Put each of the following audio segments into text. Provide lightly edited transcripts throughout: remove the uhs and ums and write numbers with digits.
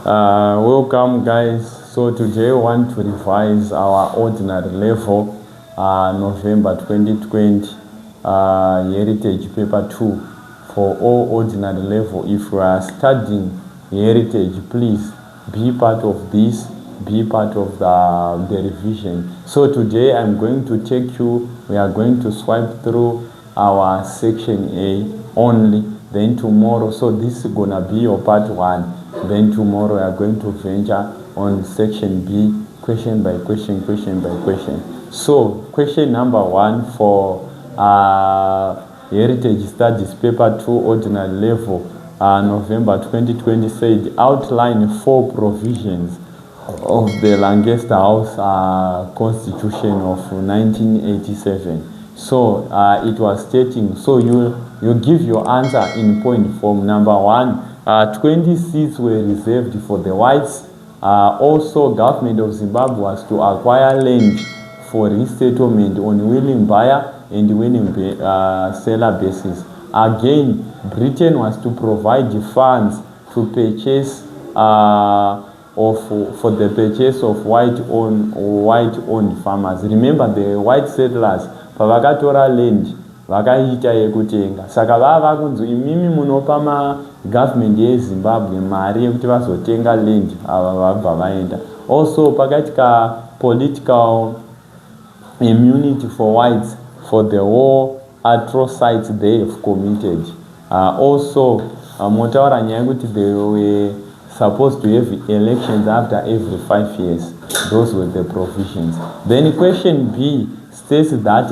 Welcome guys. So today we want to revise our ordinary level November 2020 Heritage Paper 2 for all ordinary level. If you are studying Heritage, please be part of this, be part of the revision. So today I'm going to take you, we are going to swipe through our section A only. Then tomorrow, so this is gonna be your part 1. Then tomorrow we are going to venture on section B, question by question, question by question. So question number 1 for Heritage Studies Paper 2 Ordinary Level, November 2020 said, outline 4 provisions of the Lancaster House Constitution of 1987. So it was stating, so you give your answer in point form. Number 1, 20 seats were reserved for the whites. Also, government of Zimbabwe was to acquire land for resettlement on willing buyer and willing seller basis. Again, Britain was to provide the funds to purchase for the purchase of white-owned farmers. Remember, the white settlers pavakatora land vakaita yekutenga, saka vava kunzi imimi munopa government yeZimbabwe mari yekuti vazotenga land ava vabva vaenda. Also pakaita political immunity for whites for the war atrocities they have committed. Also motaura nyaya yekuti they were supposed to have elections after every 5 years. Those were the provisions. Then question B states that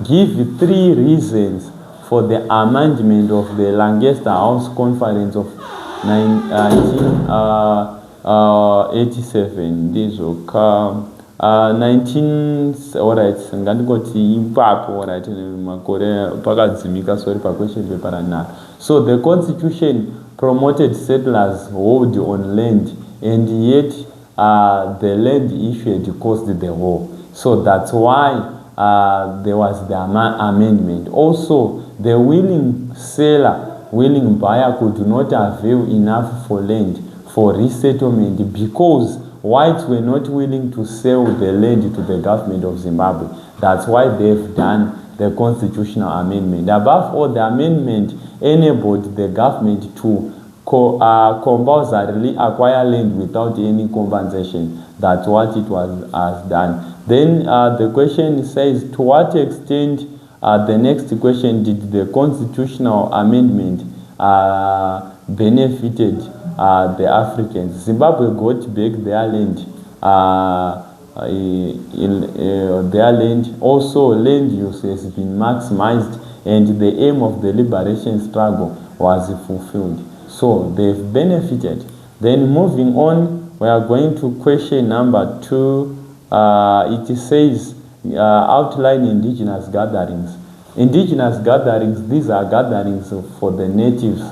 give 3 reasons for the amendment of the Lancaster House Conference of 1987. These will come 19. Alright, ngandikoti ipapo. Alright, makore pakadzimika sorry pa question paper na. So the Constitution promoted settlers hold on land, and yet the land issued caused the war. So that's why there was the amendment. Also, the willing seller, willing buyer could not avail enough for land for resettlement because whites were not willing to sell the land to the government of Zimbabwe. That's why they've done the constitutional amendment. Above all, the amendment enabled the government to compulsorily acquire land without any compensation. That's what it has done. Then the question says, to what extent, the next question, did the constitutional amendment benefited the Africans? Zimbabwe got back their land, their land. Also, land use has been maximized, and the aim of the liberation struggle was fulfilled. So they've benefited. Then moving on, we are going to question number 2. It says outline indigenous gatherings. Indigenous gatherings, these are gatherings for the natives.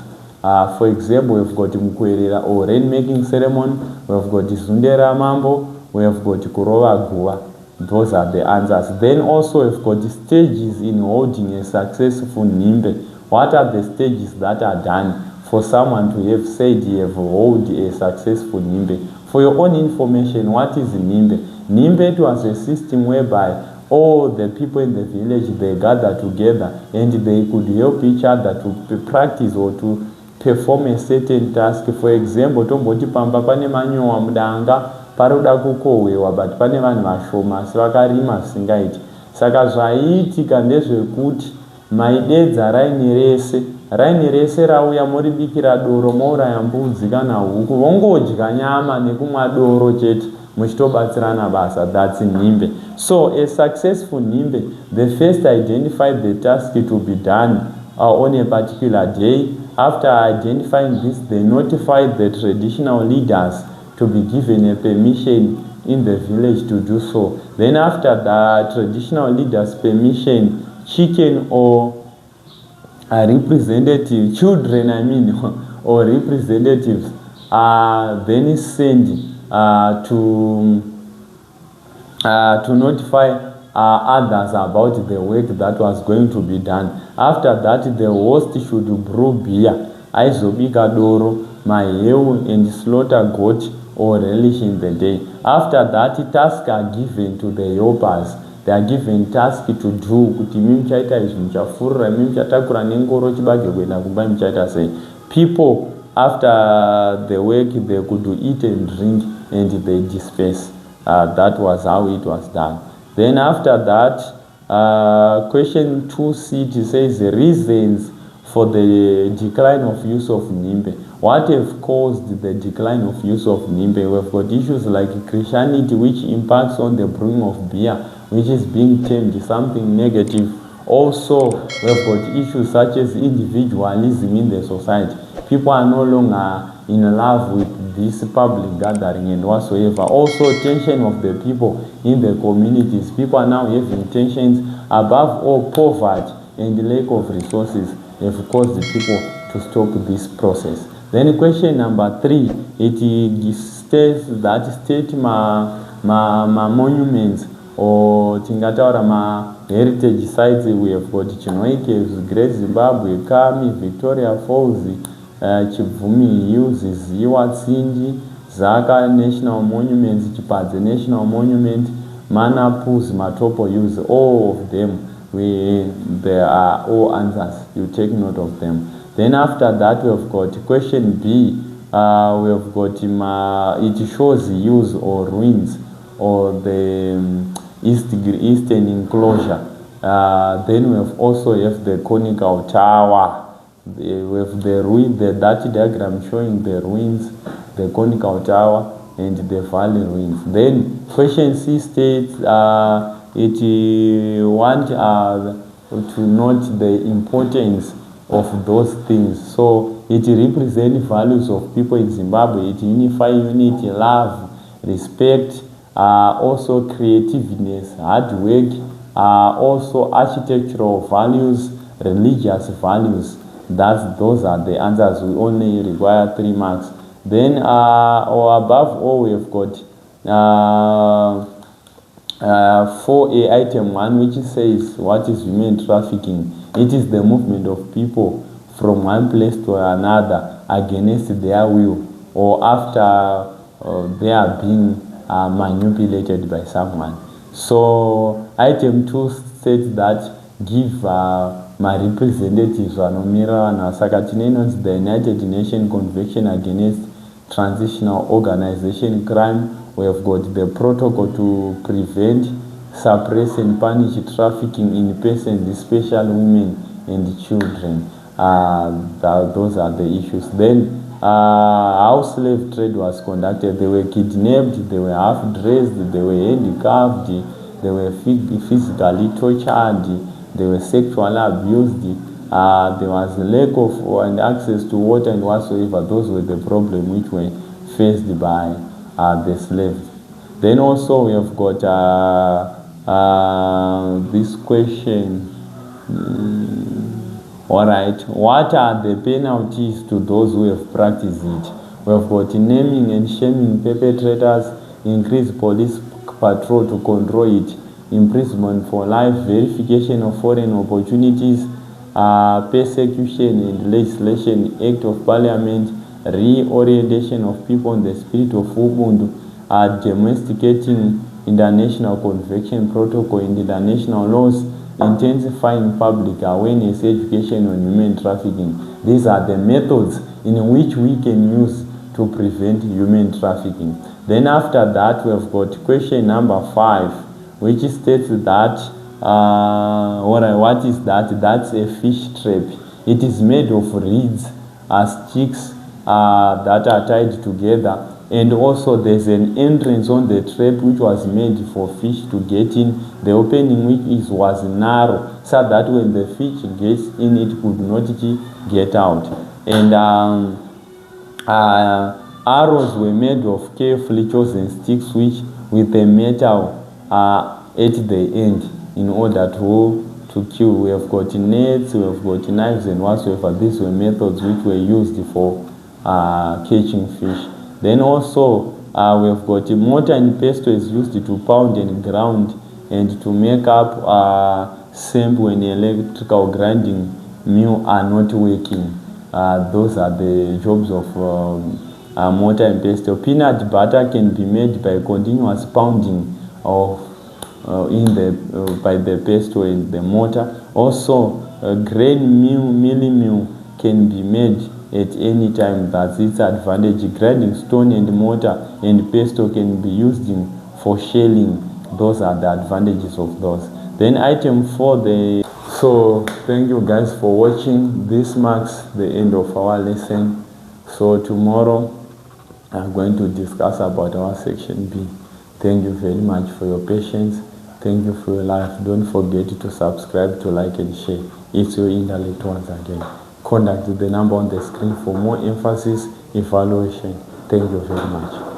For example, we've got Mkwerera or rainmaking ceremony, we've got Zundera Mambo, we have got Kurova Gua. Those are the answers. Then also we've got stages in holding a successful nimbe. What are the stages that are done for someone to have said you have held a successful nimbe? For your own information, what is nimbe? Nimbe was a system whereby all the people in the village, they gather together and they could help each other to practice or to perform a certain task. For example, tomboti pamba pane manyowa mudanga paroda kukohwewa but pane vanhu vashoma vakarima singaiti. Saka zvaiitika ndezvekuti maidedza raini rese rauya moribikira doro, mouraya mbudzi kana huku, vongodya nyama nekumwa doro chete muchitobatsirana basa. That's nimbe. So a successful nimbe, they first identified the task to be done on a particular day. After identifying this, they notified the traditional leaders to be given a permission in the village to do so. Then after the traditional leaders' permission, chicken or representative, children or representatives then sent to notify others about the work that was going to be done. After that, the host should brew beer. Aizobika doro mahewu and slaughter goat or relish in the day. After that, tasks are given to the helpers. They are given task to do kuti imi muchaita izvi, muchafurira, imi muchatakura nengoro chibage kuenda kumba, muchaita sei. People after the work they could eat and drink and they disperse. That was how it was done. Then after that, question 2c says the reasons for the decline of use of nimbe. What have caused the decline of use of nimbe? We've got issues like Christianity, which impacts on the brewing of beer, which is being termed something negative. Also, we've got issues such as individualism in the society. People are no longer in love with this public gathering and whatsoever. Also, tension of the people in the communities. People are now having tensions. Above all, poverty and lack of resources have caused the people to stop this process. Then question number 3, it states that state monuments or tingataura heritage sites. We have got Chinoy Caves, Great Zimbabwe, Kami, Victoria Falls, Chivumi Hills, Ziwa Tsindi, Zaka National Monuments, Chipadze National Monument, Manapus, Matopo Hills. All of them, there are all answers. You take note of them. Then after that, we have got question B. We have got it shows use or ruins or the eastern enclosure. Then we have also have the conical tower. We have the ruin, the Dutch diagram showing the ruins, the conical tower, and the valley ruins. Then question C states it want to note the importance of those things. So it represents values of people in Zimbabwe. It unify unity, love, respect, also creativeness, hard work, also architectural values, religious values. Those are the answers. We only require 3 marks. Then or above all, we have got 4A item 1, which says what is human trafficking. It is the movement of people from one place to another against their will or after they are being manipulated by someone. So item 2 states that give my representatives vanomira saka tinenonzi the United Nations Convention Against Transitional Organization Crime. We have got the protocol to prevent, suppress and punish trafficking in persons, especially women and children. Those are the issues. Then how slave trade was conducted. They were kidnapped, they were half-dressed, they were handicapped, they were physically tortured, they were sexually abused, there was a lack of and access to water and whatsoever. Those were the problems which were faced by the slaves. Then also we have got this question. Alright, what are the penalties to those who have practiced it? We have got naming and shaming perpetrators, increase police patrol to control it, imprisonment for life, verification of foreign opportunities, persecution and legislation, act of parliament, reorientation of people in the spirit of Ubuntu, domesticating international convention protocol and international laws, intensifying public awareness, education on human trafficking. These are the methods in which we can use to prevent human trafficking. Then after that, we have got question number 5, which states that, what is that? That's a fish trap. It is made of reeds, sticks that are tied together. And also there's an entrance on the trap which was made for fish to get in. The opening which was narrow, so that when the fish gets in, it could not get out. And arrows were made of carefully chosen sticks which with a metal at the end in order to kill. We have got nets, we have got knives and whatsoever. These were methods which were used for catching fish. Then also we have got mortar and pestle is used to pound and ground and to make up sample when electrical grinding mill are not working. Those are the jobs of mortar and pestle. Peanut butter can be made by continuous pounding of by the pestle and the mortar. Also, milling mill can be made at any time. That's its advantage. Grinding stone and mortar and pestle can be used for shelling. Those are the advantages of those. Then item 4, so thank you guys for watching. This marks the end of our lesson. So tomorrow I'm going to discuss about our section B. Thank you very much for your patience. Thank you for your life. Don't forget to subscribe, to like and share. It's your intellect once again. Contact the number on the screen for more emphasis, evaluation. Thank you very much.